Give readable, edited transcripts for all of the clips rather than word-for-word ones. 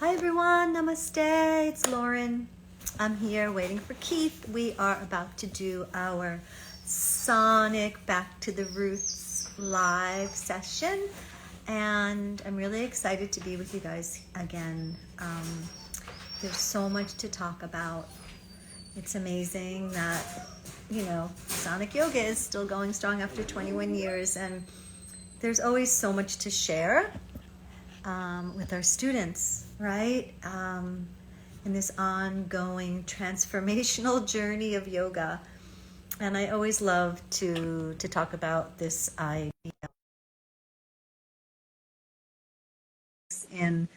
Hi everyone, namaste, it's Lauren. I'm here waiting for Keith. We are about to do our Sonic Back to the Roots live session, and I'm really excited to be with you guys again. There's so much to talk about. It's amazing that, Sonic Yoga is still going strong after 21 years, and there's always so much to share with our students, right? In this ongoing transformational journey of yoga. And I always love to talk about this idea in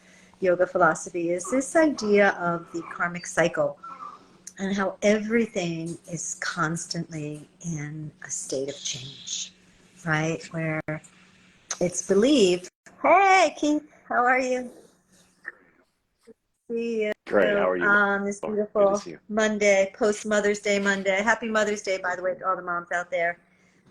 yoga philosophy is this idea of the karmic cycle and how everything is constantly in a state of change, right? Where it's believed, hey Keith, how are you? See you Great. How are you? on this Oh, good to beautiful see you. Monday, post Mother's Day Monday. Happy Mother's Day, by the way, to all the moms out there.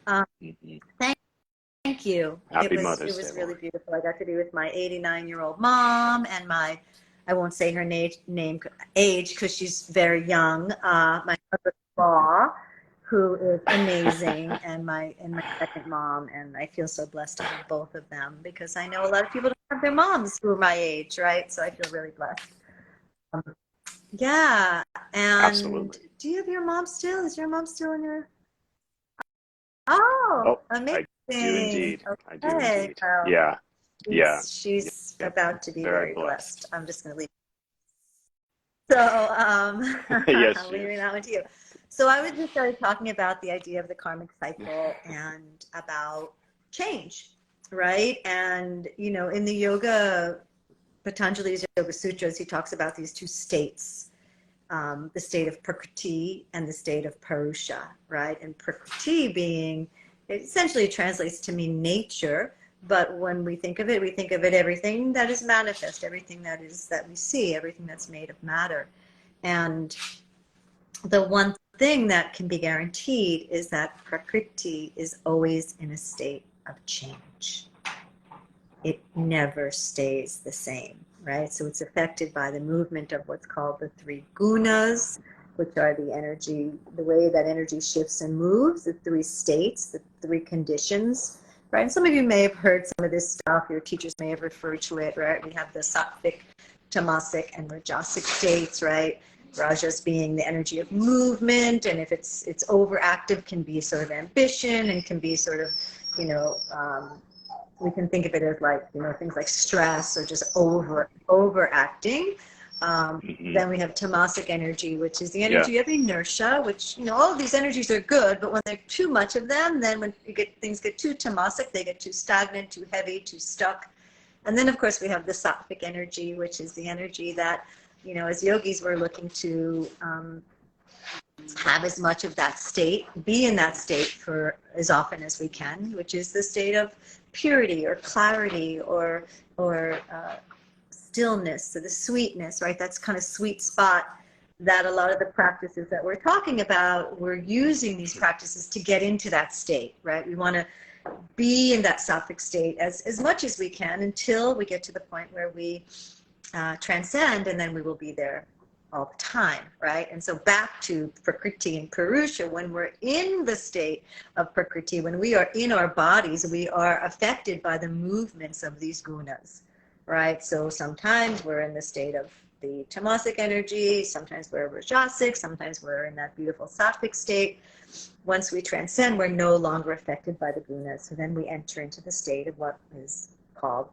Mhm. Thank you. It Happy was Mother's Day, really Lauren. beautiful. I got to be with my 89-year-old mom and I won't say her age because she's very young. My mother-in-law, who is amazing, and my second mom, and I feel so blessed to have both of them because I know a lot of people don't have their moms who are my age, right? So I feel really blessed. Um, yeah, and Absolutely. do you have your mom still? Is your mom still in your? Oh, Oh, I do amazing. indeed. I do Okay, indeed. well, Yeah. Yeah. she's Yeah. about to be Very very blessed. blessed. I'm just going to leave. So, Yes, I'm she leaving is. that one to you. So I was just started talking about the idea of the karmic cycle and about change, right? And, in the yoga, Patanjali's Yoga Sutras, he talks about these two states, the state of Prakriti and the state of Purusha, right? And Prakriti being, it essentially translates to mean nature, but when we think of it everything that is manifest, everything that we see, everything that's made of matter. And the one thing that can be guaranteed is that Prakriti is always in a state of change. It never stays the same, right? So it's affected by the movement of what's called the three gunas, which are the energy, the way that energy shifts and moves, the three states, the three conditions, right? And some of you may have heard some of this stuff, your teachers may have referred to it, right? We have the sattvic, tamasic, and rajasic states, right? Rajas being the energy of movement, and if it's overactive, can be sort of ambition and can be sort of, you know, we can think of it as like, things like stress or just overacting. Hmm. Then we have tamasic energy, which is the Yeah. energy of inertia, which, all of these energies are good, but when there's too much of them, then when things get too tamasic, they get too stagnant, too heavy, too stuck. And then, of course, we have the sattvic energy, which is the energy that, as yogis, we're looking to have as much of that state, be in that state for as often as we can, which is the state of purity or clarity or stillness, so the sweetness, right? That's kind of sweet spot that a lot of the practices that we're talking about, we're using these practices to get into that state, right? We want to be in that sattvic state as much as we can until we get to the point where we transcend, and then we will be there all the time, right? And so back to Prakriti and Purusha, when we're in the state of Prakriti, when we are in our bodies, we are affected by the movements of these gunas, right? So sometimes we're in the state of the tamasic energy, sometimes we're rajasic, sometimes we're in that beautiful sattvic state. Once we transcend, we're no longer affected by the gunas. So then we enter into the state of what is called,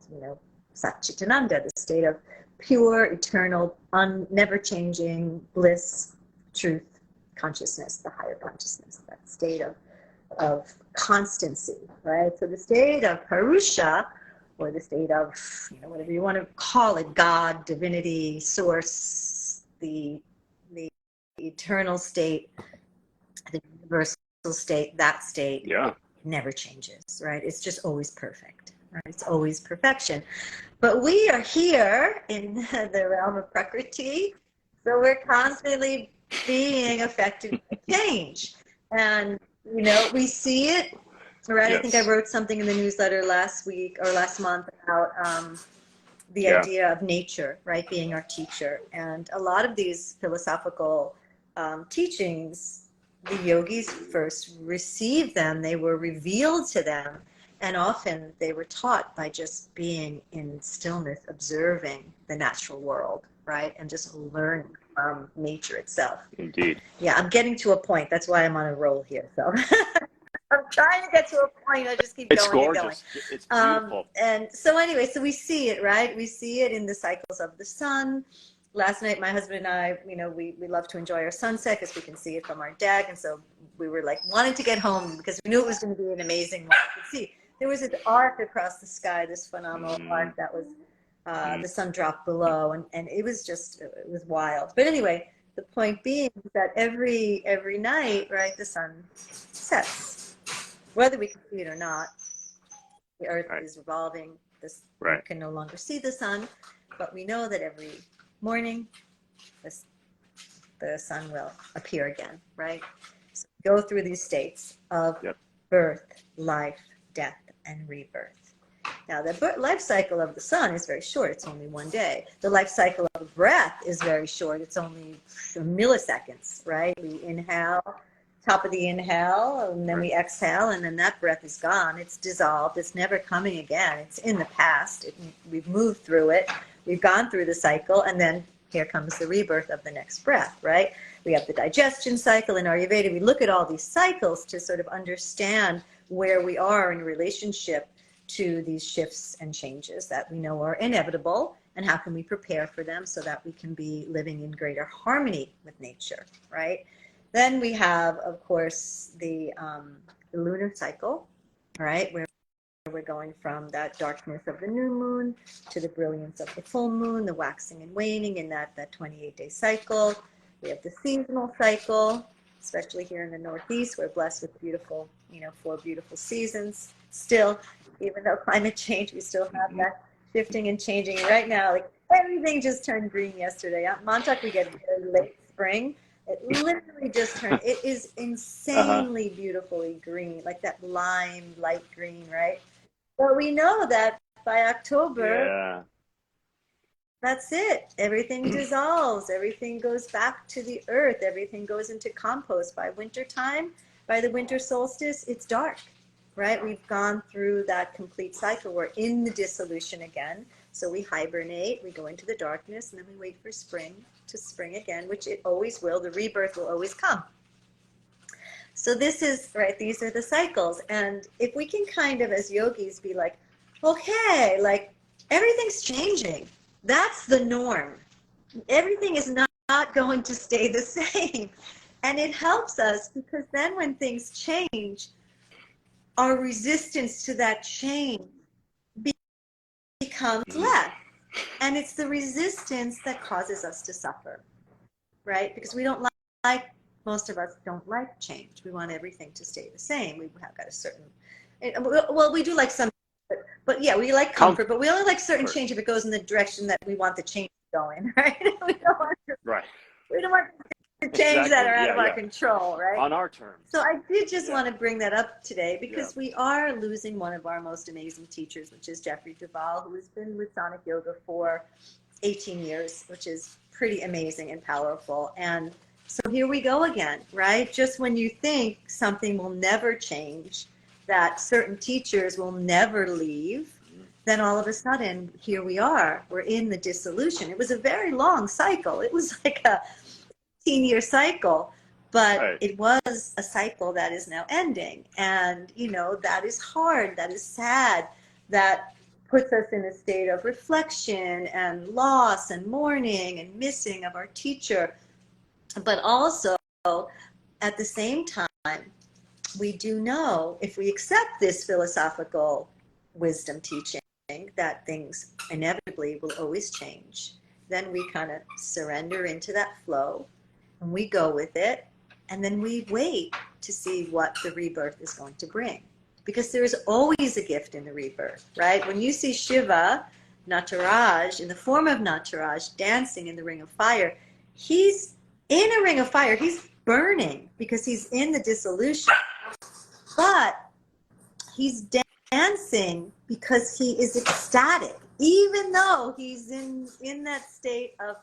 Satchitananda, the state of pure, eternal, never changing bliss, truth, consciousness, the higher consciousness, that state of constancy, right? So the state of Purusha, or the state of, whatever you want to call it, God, divinity, source, the eternal state, the universal state, that state Yeah. never changes, right? It's just always perfect, right? It's always perfection. But we are here in the realm of Prakriti, so we're constantly being affected by change. And, we see it, right? I think I Yes. wrote something in the newsletter last week or last month about the idea of nature, right, being our teacher. And a lot of these philosophical teachings, the yogis first received them, they were revealed to them, and often they were taught by just being in stillness, observing the natural world, right, and just learning from nature itself. Indeed. Yeah, I'm getting to a point. That's why I'm on a roll here. So I'm trying to get to a point. I just keep It's going and gorgeous. going. It's beautiful. And so anyway, so we see it, right? We see it in the cycles of the sun. Last night, my husband and I, we love to enjoy our sunset because we can see it from our deck. And so we were like wanting to get home because we knew it was going to be an amazing one to see. There was an arc across the sky, this phenomenal arc that was the sun dropped below. And it was just, it was wild. But anyway, the point being that every night, right, the sun sets. Whether we can see it or not, the Earth is revolving. We can no longer see the sun, but we know that every morning the sun will appear again, right? So we go through these states of birth, life, death, and rebirth. Now, the life cycle of the sun is very short. It's only one day. The life cycle of breath is very short. It's only milliseconds, right? We inhale, top of the inhale, and then we exhale, and then that breath is gone. It's dissolved. It's never coming again. It's in the past. We've moved through it. We've gone through the cycle, and then here comes the rebirth of the next breath, right? We have the digestion cycle in Ayurveda. We look at all these cycles to sort of understand where we are in relationship to these shifts and changes that we know are inevitable, and how can we prepare for them so that we can be living in greater harmony with nature, right? Then we have, of course, the lunar cycle, right, where we're going from that darkness of the new moon to the brilliance of the full moon, the waxing and waning in that 28-day cycle. We have the seasonal cycle, especially here in the Northeast. We're blessed with beautiful, 4 beautiful seasons. Still, even though climate change, we still have that shifting and changing. Right now, like everything just turned green yesterday. At Montauk, we get very late spring. It literally just turned, it is insanely beautifully green, like that lime light green, right? But we know that by October, that's it. Everything dissolves. Everything goes back to the earth. Everything goes into compost. By winter time, by the winter solstice, it's dark, right? We've gone through that complete cycle. We're in the dissolution again. So we hibernate, we go into the darkness, and then we wait for spring to spring again, which it always will. The rebirth will always come. So this is, right, these are the cycles. And if we can kind of, as yogis, be like, okay, like everything's changing. That's the norm. Everything is not going to stay the same. And it helps us because then when things change, our resistance to that change becomes less. And it's the resistance that causes us to suffer, right? Because we don't like, most of us don't like change. We want everything to stay the same. We have got a certain, well, we do like some, but yeah, we like comfort, but we only like certain change if it goes in the direction that we want the change to go in, right? We don't want to, we don't want to change that are out of our control, right? On our terms. So I did just want to bring that up today because we are losing one of our most amazing teachers, which is Jeffrey Duvall, who has been with Sonic Yoga for 18 years, which is pretty amazing and powerful. And so here we go again, right? Just when you think something will never change, that certain teachers will never leave, then all of a sudden, here we are. We're in the dissolution. It was a very long cycle. It was like a 18-year cycle, but it was a cycle that is now ending. And, that is hard. That is sad. That puts us in a state of reflection and loss and mourning and missing of our teacher. But also, at the same time, we do know if we accept this philosophical wisdom teaching that things inevitably will always change, then we kind of surrender into that flow and we go with it, and then we wait to see what the rebirth is going to bring. Because there is always a gift in the rebirth, right? When you see Shiva, Nataraj, in the form of Nataraj, dancing in the ring of fire, he's in a ring of fire. He's burning because he's in the dissolution. But he's dancing because he is ecstatic. even though he's in that state of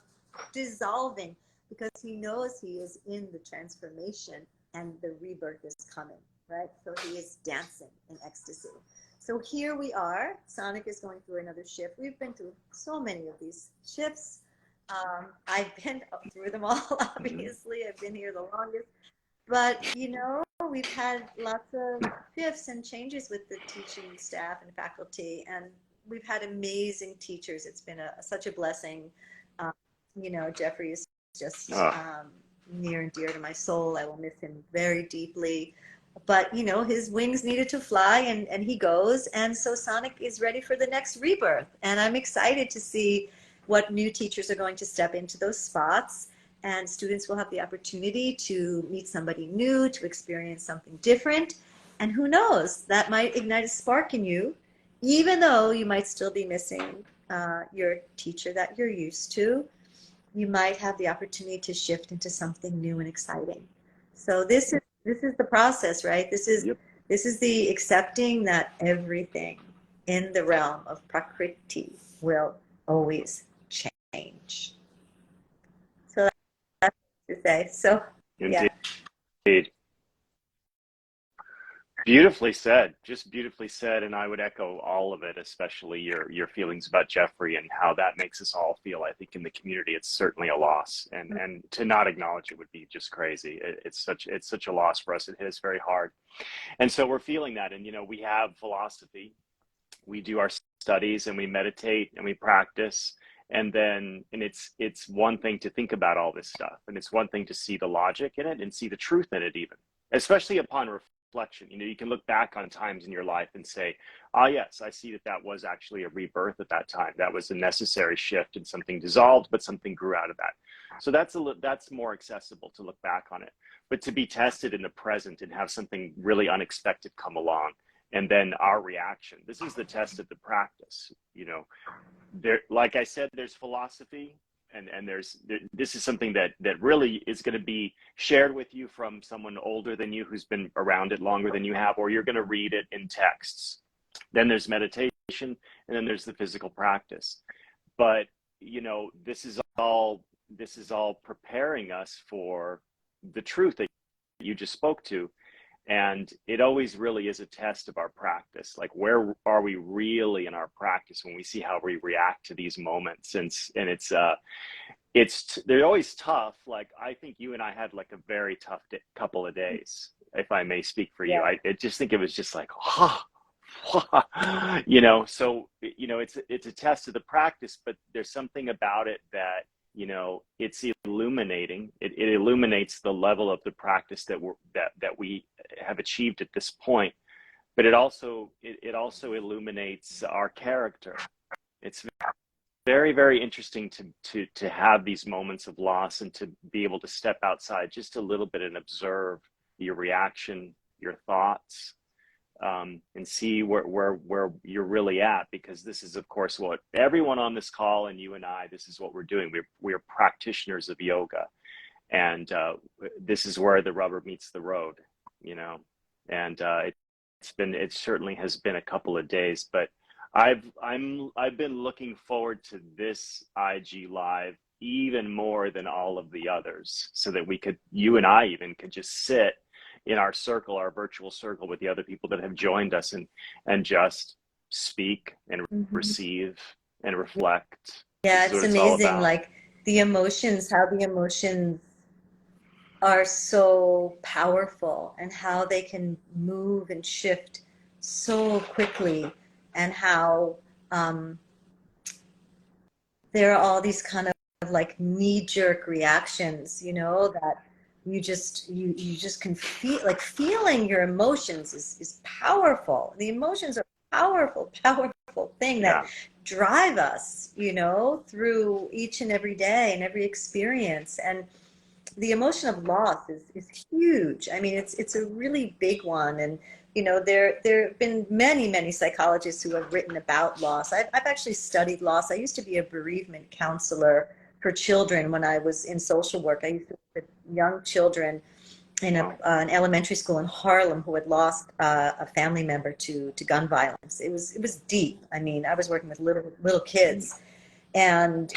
dissolving, because he knows he is in the transformation and the rebirth is coming, right? So he is dancing in ecstasy. So here we are. Sonic is going through another shift. We've been through so many of these shifts. I've been through them all, obviously. I've been here the longest. But, you know, we've had lots of shifts and changes with the teaching staff and faculty, and we've had amazing teachers. It's been such a blessing. Um, you know, Jeffrey is just near and dear to my soul. I will miss him very deeply. But, you know, his wings needed to fly, and he goes. And so Sonic is ready for the next rebirth. And I'm excited to see what new teachers are going to step into those spots. And students will have the opportunity to meet somebody new, to experience something different. And who knows, that might ignite a spark in you, even though you might still be missing your teacher that you're used to. You might have the opportunity to shift into something new and exciting. So this is the process, right? This is the accepting that everything in the realm of Prakriti will always change. So that's what to say. So yeah. Indeed. Beautifully said, just beautifully said, and I would echo all of it, especially your feelings about Jeffrey and how that makes us all feel. I think in the community, it's certainly a loss, and to not acknowledge it would be just crazy. It's such a loss for us. It hit us very hard, and so we're feeling that. And you know, we have philosophy, we do our studies, and we meditate, and we practice. And it's one thing to think about all this stuff, and it's one thing to see the logic in it and see the truth in it, even, especially upon reflection. You know, you can look back on times in your life and say, ah, yes, I see that was actually a rebirth at that time. That was a necessary shift, and something dissolved, but something grew out of that. So that's more accessible to look back on it. But to be tested in the present and have something really unexpected come along, and then our reaction, this is the test of the practice. You know, there, like I said, there's philosophy, and this is something that really is going to be shared with you from someone older than you, who's been around it longer than you have, or you're going to read it in texts. Then there's meditation, and then there's the physical practice. But you know, this is all preparing us for the truth that you just spoke to. And it always really is a test of our practice. Like, where are we really in our practice when we see how we react to these moments? And they're always tough. Like, I think you and I had like a very tough couple of days, if I may speak for you. I just think it was just like, you know, so, you know, it's a test of the practice, but there's something about it that, you know, it's illuminating. It illuminates the level of the practice that we have achieved at this point, but it also illuminates our character. It's very, very interesting to have these moments of loss, and to be able to step outside just a little bit and observe your reaction, your thoughts, and see where you're really at, because this is, of course, what everyone on this call, and you and I, this is what we're doing. We're practitioners of yoga, and this is where the rubber meets the road, you know. And it certainly has been a couple of days, but I've been looking forward to this IG live even more than all of the others, so that you and I even could just sit in our circle, our virtual circle, with the other people that have joined us, and just speak and receive and reflect. Yeah, it's amazing, like the emotions, how the emotions are so powerful, and how they can move and shift so quickly, and how there are all these kind of like knee-jerk reactions, you know, that you just can feel. Like, feeling your emotions is powerful. The emotions are powerful thing that drive us, you know, through each and every day and every experience. And the emotion of loss is huge. I mean, it's a really big one. And you know, there have been many psychologists who have written about loss. I've actually studied loss. I used to be a bereavement counselor for children when I was in social work. I used to work with young children, in an elementary school in Harlem who had lost a family member to gun violence. It was deep. I mean, I was working with little kids, and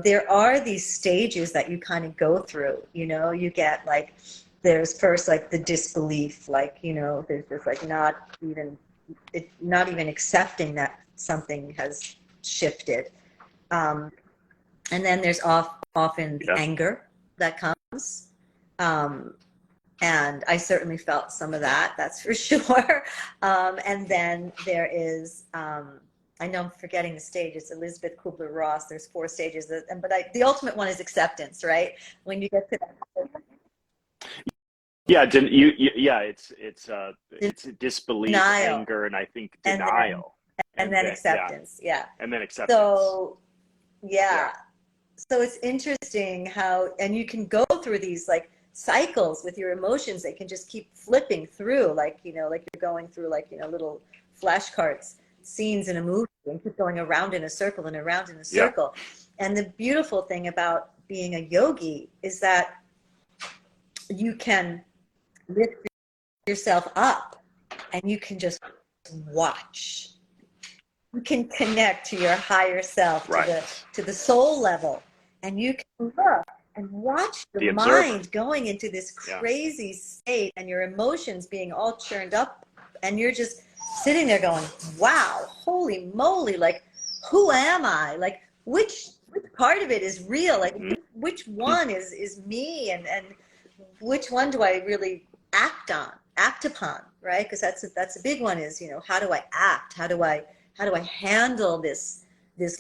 there are these stages that you kind of go through. You get like, there's first like the disbelief, like there's just like not even accepting that something has shifted, and then there's often the anger that comes. And I certainly felt some of that, that's for sure. And then there is, I know I'm forgetting the stages, Elizabeth Kubler-Ross, there's 4 stages, but the ultimate one is acceptance, right? When you get to that. Yeah, it's disbelief, Denial. anger, and I think denial. And then acceptance, yeah. And then acceptance. So, yeah. So it's interesting how, and you can go through these like cycles with your emotions. They can just keep flipping through, like like you're going through like little flashcards, scenes in a movie, and keep going around in a circle and around in a circle. And the beautiful thing about being a yogi is that you can lift yourself up and you can just watch. You can connect to your higher self, to the soul level, and you can look and watch the mind going into this crazy state, and your emotions being all churned up, and you're just sitting there going, wow, holy moly, like, who am I? Like, which part of it is real? Like, which one is me, and which one do I really act upon, right? Because that's a big one, is how do I act? How do I handle this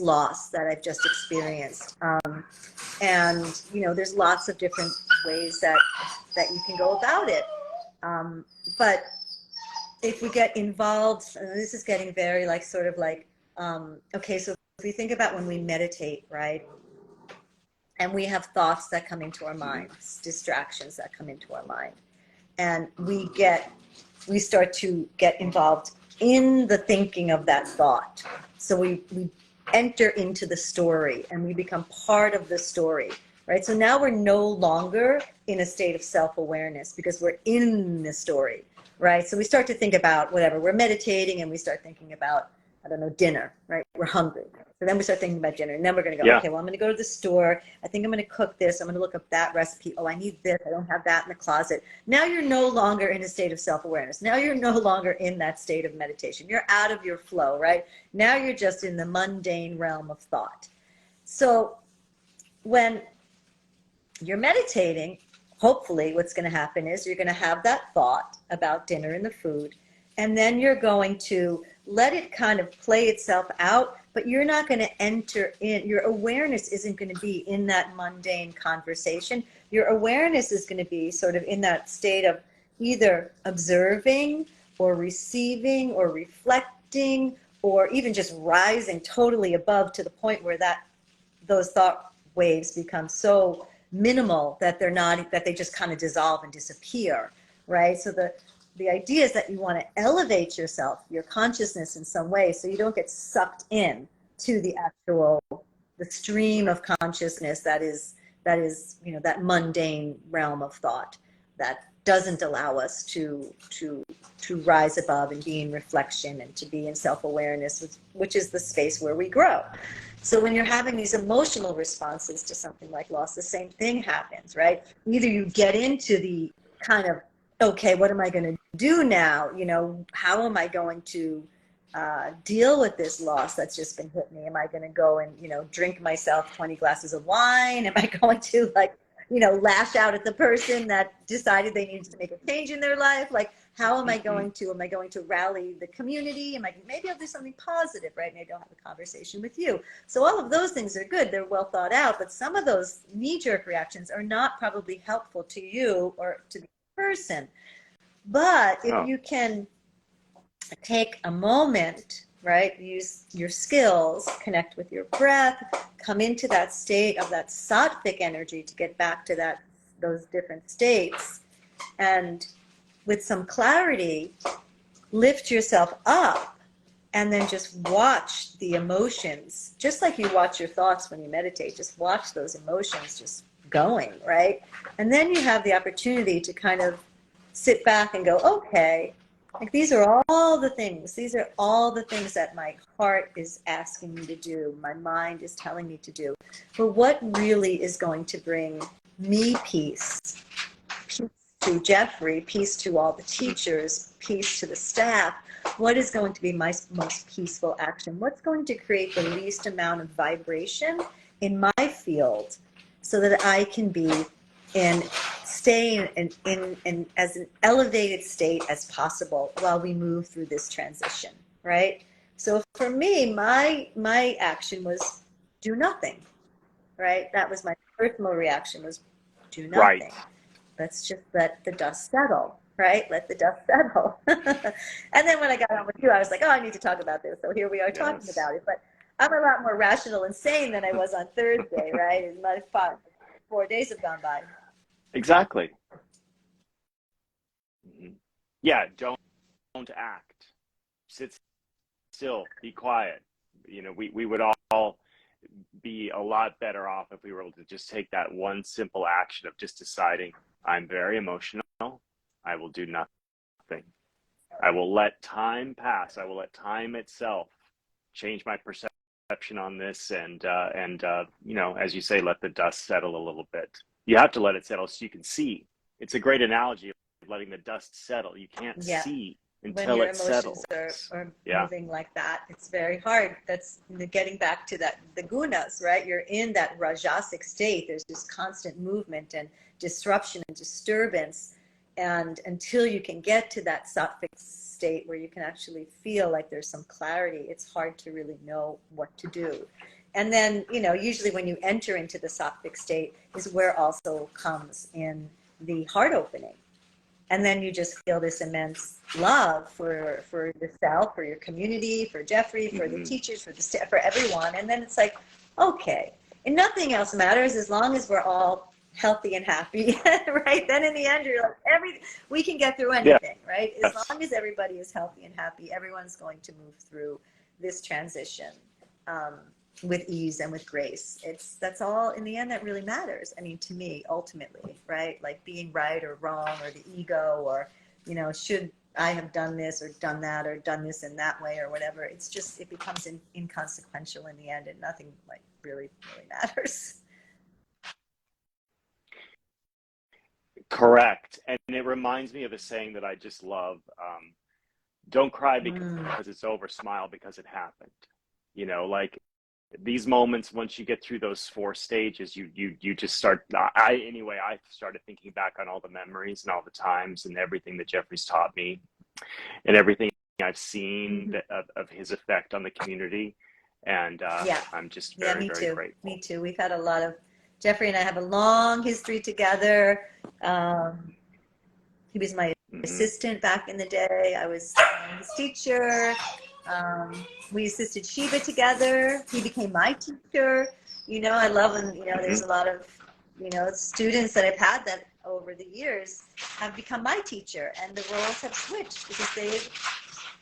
loss that I've just experienced? And there's lots of different ways that you can go about it. But if we get involved, and this is getting very like sort of like, okay, so if we think about when we meditate, right? And we have thoughts that come into our minds, distractions that come into our mind, and we start to get involved in the thinking of that thought. So we enter into the story, and we become part of the story, right? So now we're no longer in a state of self-awareness because we're in the story, right? So we start to think about whatever, we're meditating, and we start thinking about, I don't know, dinner, right? We're hungry. So then we start thinking about dinner, and then we're going to go, okay, well, I'm going to go to the store. I think I'm going to cook this. I'm going to look up that recipe. Oh, I need this. I don't have that in the closet. Now you're no longer in a state of self-awareness. Now you're no longer in that state of meditation. You're out of your flow, right? Now you're just in the mundane realm of thought. So when you're meditating, hopefully what's going to happen is you're going to have that thought about dinner and the food, and then you're going to let it kind of play itself out, but you're not going to enter in. Your awareness isn't going to be in that mundane conversation. Your awareness is going to be sort of in that state of either observing or receiving or reflecting, or even just rising totally above to the point where those thought waves become so minimal that they just kind of dissolve and disappear, right? So the idea is that you want to elevate yourself, your consciousness in some way, so you don't get sucked in to the stream of consciousness that is that mundane realm of thought that doesn't allow us to rise above and be in reflection and to be in self-awareness, which is the space where we grow. So when you're having these emotional responses to something like loss, the same thing happens, right? Either you get into the kind of, okay, what am I going to do now? How am I going to deal with this loss that's just been hit me? Am I going to go and, drink myself 20 glasses of wine? Am I going to lash out at the person that decided they needed to make a change in their life? Like, how am I going to rally the community? Maybe I'll do something positive, right? Maybe I'll have a conversation with you. So all of those things are good. They're well thought out, but some of those knee-jerk reactions are not probably helpful to you or to the person. But if you can take a moment, right, use your skills, connect with your breath, come into that state of that sattvic energy to get back to those different states, and with some clarity, lift yourself up, and then just watch the emotions, just like you watch your thoughts when you meditate. Just watch those emotions just going, right? And then you have the opportunity to kind of sit back and go, okay, like these are all the things. These are all the things that my heart is asking me to do. My mind is telling me to do. But what really is going to bring me peace? Peace to Jeffrey, peace to all the teachers, peace to the staff. What is going to be my most peaceful action? What's going to create the least amount of vibration in my field so that I can be in stay in as an elevated state as possible while we move through this transition, right? So for me, my action was do nothing, right? That was my personal reaction, was do Right. nothing. Let's just let the dust settle, right? Let the dust settle. And then when I got on with you, I was like, oh, I need to talk about this. So here we are talking about it. But I'm a lot more rational and sane than I was on Thursday, right? And my 4 days have gone by. Exactly. Yeah, don't act. Sit still, be quiet. You know, we would all be a lot better off if we were able to just take that one simple action of just deciding, I'm very emotional. I will do nothing. I will let time pass. I will let time itself change my perception on this, and you know, as you say, let the dust settle a little bit. You have to let it settle so you can see. It's a great analogy of letting the dust settle. You can't see until it settles. When your emotions are moving like that, it's very hard. That's getting back to that, the gunas, right? You're in that rajasic state. There's this constant movement and disruption and disturbance. And until you can get to that sattvic state where you can actually feel like there's some clarity, it's hard to really know what to do. And then, you know, usually when you enter into the sattvic state is where also comes in the heart opening. And then you just feel this immense love for yourself, for your community, for Jeffrey, for the teachers, for the staff, for everyone. And then it's like, okay, and nothing else matters as long as we're all healthy and happy, right? Then in the end, you're like, we can get through anything, right? As long as everybody is healthy and happy, everyone's going to move through this transition with ease and with grace. That's all in the end that really matters. I mean, to me, ultimately, right? Like being right or wrong, or the ego, or, you know, should I have done this or done that or done this in that way or whatever. It's just, it becomes inconsequential in the end, and nothing like really matters. Correct. And it reminds me of a saying that I just love. Don't cry because it's over, smile because it happened. You know, like these moments, once you get through those 4 stages, you just start, I started thinking back on all the memories and all the times and everything that Jeffrey's taught me and everything I've seen of his effect on the community. And I'm just very, very grateful. Me too. We've had a lot of, Jeffrey and I have a long history together. He was my assistant back in the day. I was his teacher. We assisted Shiva together. He became my teacher. You know, I love him. You know, there's a lot of, you know, students that I've had that over the years have become my teacher, and the roles have switched because they've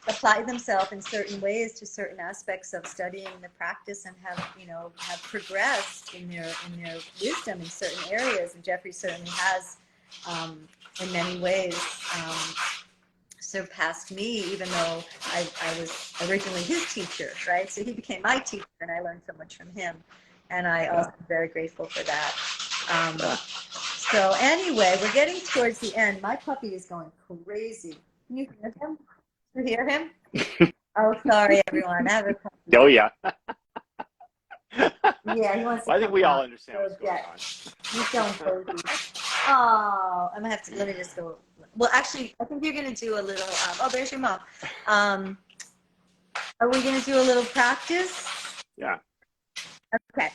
applied themselves in certain ways to certain aspects of studying the practice, and have, you know, have progressed in their wisdom in certain areas. And Jeffrey certainly has, in many ways, surpassed me, even though I was originally his teacher, right? So he became my teacher, and I learned so much from him, and I also am very grateful for that. So anyway, we're getting towards the end. My puppy is going crazy. Can you hear him? You hear him? Oh, sorry, everyone. I have a puppy. Oh, yeah. Yeah, he wants to I think we all understand what's going on. He's going crazy. Oh, I'm gonna have to, let me just go. Well, actually, I think you're gonna do a little, oh, there's your mom. Are we gonna do a little practice? Yeah. Okay.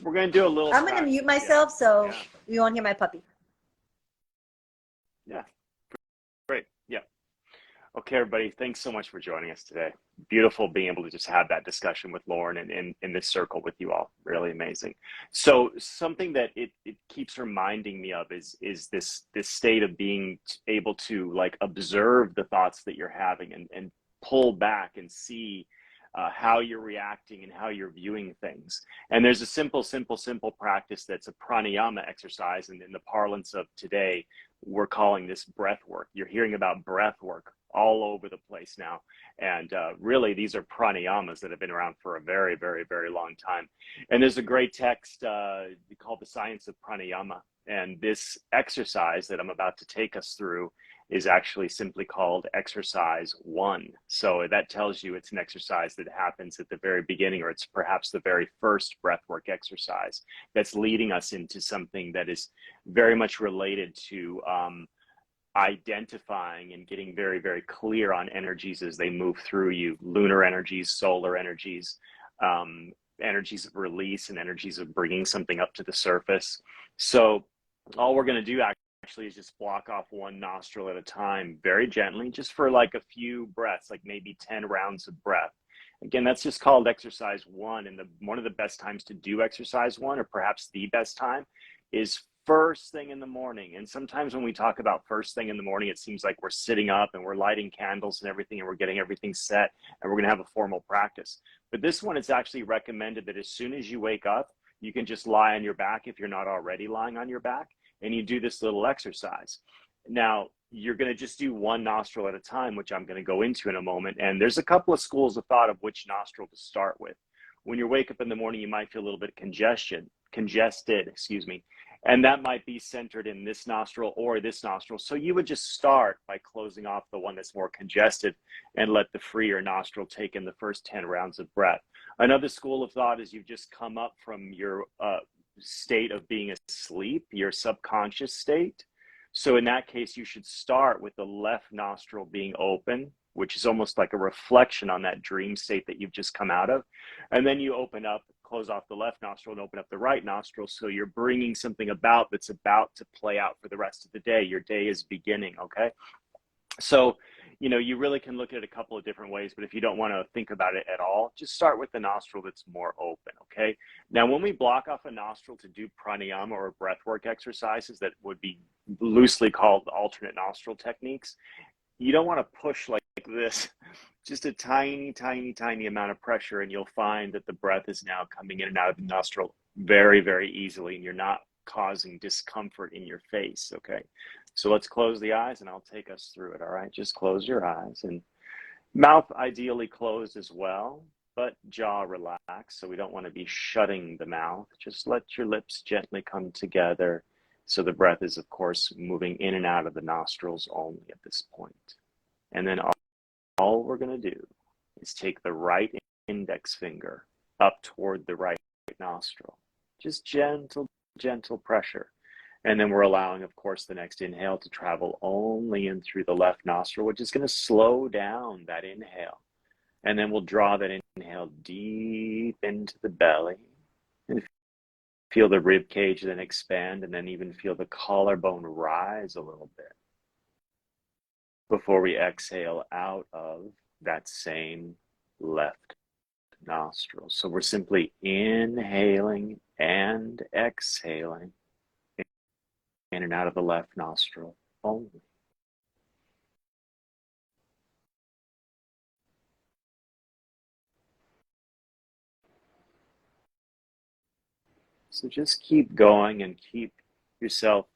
We're gonna do a little I'm gonna mute myself so you won't hear my puppy. Yeah. Great. Yeah. Okay, everybody, thanks so much for joining us today. Beautiful being able to just have that discussion with Lauren and in this circle with you all. Really amazing. So something that it keeps reminding me of is this state of being able to like observe the thoughts that you're having and pull back and see how you're reacting and how you're viewing things. And there's a simple practice that's a pranayama exercise. And in the parlance of today, we're calling this breath work. You're hearing about breath work all over the place now. And really, these are pranayamas that have been around for a very long time. And there's a great text called The Science of Pranayama. And this exercise that I'm about to take us through is actually simply called exercise 1. So that tells you it's an exercise that happens at the very beginning, or it's perhaps the very first breathwork exercise that's leading us into something that is very much related to identifying and getting very clear on energies as they move through you, lunar energies, solar energies, energies of release, and energies of bringing something up to the surface. So all we're going to do actually is just block off one nostril at a time, very gently, just for like a few breaths, like maybe 10 rounds of breath. Again, that's just called exercise 1. And one of the best times to do exercise 1, or perhaps the best time, is first thing in the morning. And sometimes when we talk about first thing in the morning, it seems like we're sitting up and we're lighting candles and everything, and we're getting everything set, and we're going to have a formal practice. But this one, it's actually recommended that as soon as you wake up, you can just lie on your back if you're not already lying on your back, and you do this little exercise. Now, you're going to just do one nostril at a time, which I'm going to go into in a moment. And there's a couple of schools of thought of which nostril to start with. When you wake up in the morning, you might feel a little bit congested, and that might be centered in this nostril or this nostril. So you would just start by closing off the one that's more congested and let the freer nostril take in the first 10 rounds of breath. Another school of thought is you've just come up from your state of being asleep, your subconscious state. So in that case, you should start with the left nostril being open, which is almost like a reflection on that dream state that you've just come out of. And then you open up, close off the left nostril and open up the right nostril. So you're bringing something about that's about to play out for the rest of the day. Your day is beginning, okay? So, you really can look at it a couple of different ways, but if you don't want to think about it at all, just start with the nostril that's more open, okay? Now, when we block off a nostril to do pranayama or breathwork exercises that would be loosely called alternate nostril techniques, you don't want to push like this, just a tiny amount of pressure, and you'll find that the breath is now coming in and out of the nostril very easily, and you're not causing discomfort in your face, okay? So let's close the eyes and I'll take us through it, all right? Just close your eyes, and mouth ideally closed as well, but jaw relaxed. So we don't want to be shutting the mouth. Just let your lips gently come together. So the breath is, of course, moving in and out of the nostrils only at this point. And then all we're going to do is take the right index finger up toward the right nostril. Just gentle pressure. And then we're allowing, of course, the next inhale to travel only in through the left nostril, which is going to slow down that inhale. And then we'll draw that inhale deep into the belly, and feel the rib cage then expand, and then even feel the collarbone rise a little bit before we exhale out of that same left nostril. So we're simply inhaling and exhaling in and out of the left nostril only. So just keep going and keep yourself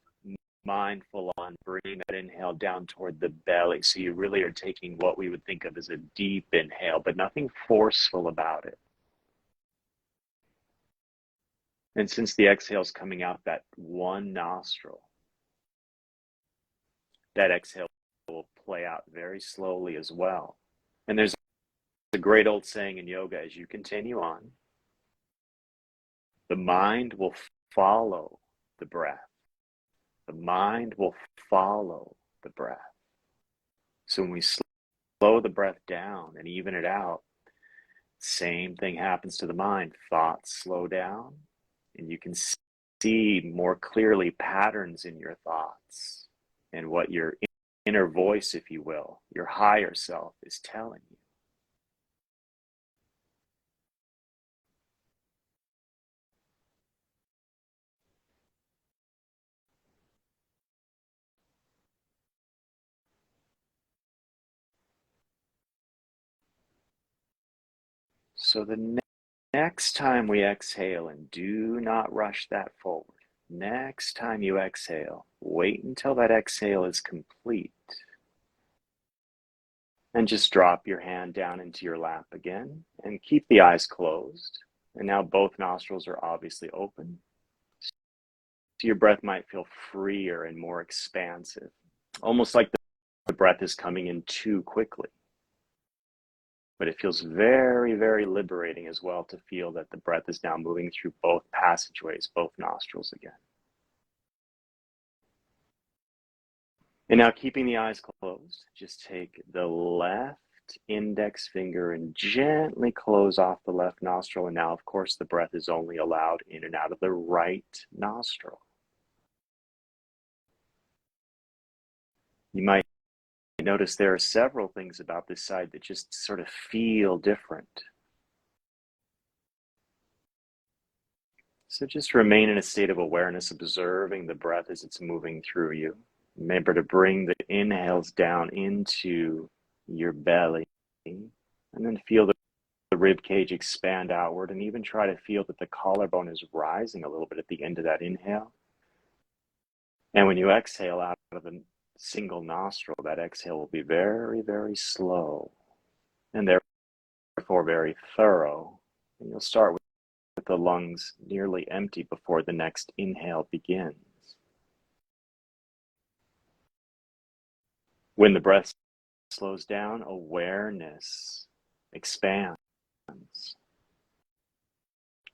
mindful on bringing that inhale down toward the belly. So you really are taking what we would think of as a deep inhale, but nothing forceful about it. And since the exhale is coming out that one nostril, that exhale will play out very slowly as well. And there's a great old saying in yoga, as you continue on, the mind will follow the breath. The mind will follow the breath. So when we slow the breath down and even it out, same thing happens to the mind. Thoughts slow down, and you can see more clearly patterns in your thoughts and what your inner voice, if you will, your higher self is telling you. So the next time we exhale, and do not rush that forward. Next time you exhale, wait until that exhale is complete. And just drop your hand down into your lap again and keep the eyes closed. And now both nostrils are obviously open. So your breath might feel freer and more expansive, almost like the breath is coming in too quickly. But it feels very, very liberating as well to feel that the breath is now moving through both passageways, both nostrils again. And now keeping the eyes closed, just take the left index finger and gently close off the left nostril. And now, of course, the breath is only allowed in and out of the right nostril. You might notice there are several things about this side that just sort of feel different. So just remain in a state of awareness, observing the breath as it's moving through you. Remember to bring the inhales down into your belly, and then feel the rib cage expand outward, and even try to feel that the collarbone is rising a little bit at the end of that inhale. And when you exhale out of the single nostril, that exhale will be very, very slow, and therefore very thorough. And you'll start with the lungs nearly empty before the next inhale begins. When the breath slows down, awareness expands.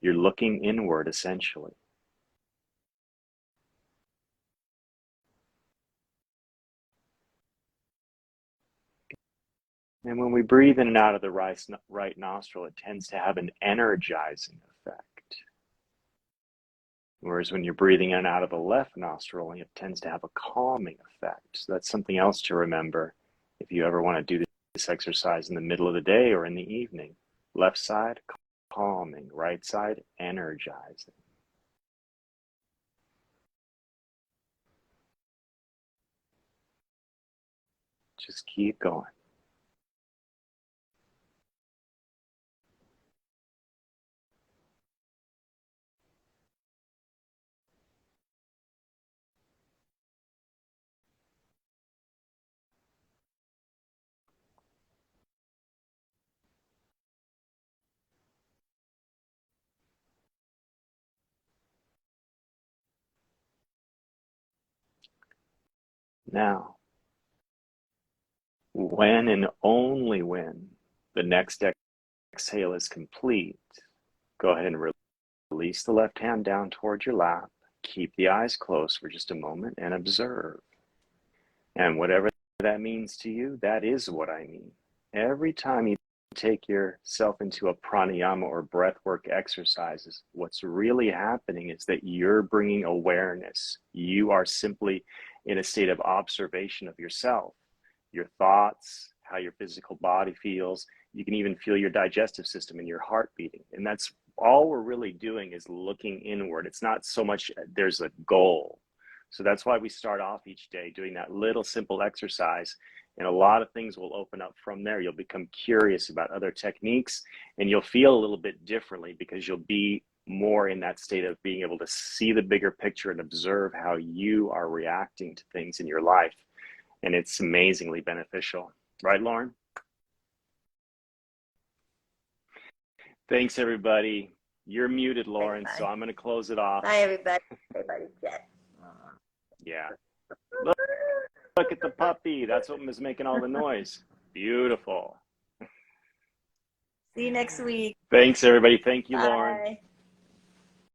You're looking inward, essentially. And when we breathe in and out of the right nostril, it tends to have an energizing effect. Whereas when you're breathing in and out of the left nostril, it tends to have a calming effect. So that's something else to remember if you ever want to do this exercise in the middle of the day or in the evening. Left side, calming. Right side, energizing. Just keep going. Now, when and only when the next exhale is complete, go ahead and release the left hand down towards your lap. Keep the eyes closed for just a moment and observe. And whatever that means to you, that is what I mean. Every time you take yourself into a pranayama or breathwork exercises, what's really happening is that you're bringing awareness. You are simply in a state of observation of yourself, your thoughts, how your physical body feels. You can even feel your digestive system and your heart beating. And that's all we're really doing, is looking inward. It's not so much there's a goal. So that's why we start off each day doing that little simple exercise, and a lot of things will open up from there. You'll become curious about other techniques, and you'll feel a little bit differently because you'll be more in that state of being able to see the bigger picture and observe how you are reacting to things in your life. And it's amazingly beneficial. Right, Lauren? Thanks, everybody. You're muted, Lauren, so I'm going to close it off. Bye, everybody. Everybody's dead. Yeah. Look at the puppy. That's what was making all the noise. Beautiful. See you next week. Thanks, everybody. Thank you, Bye. Lauren.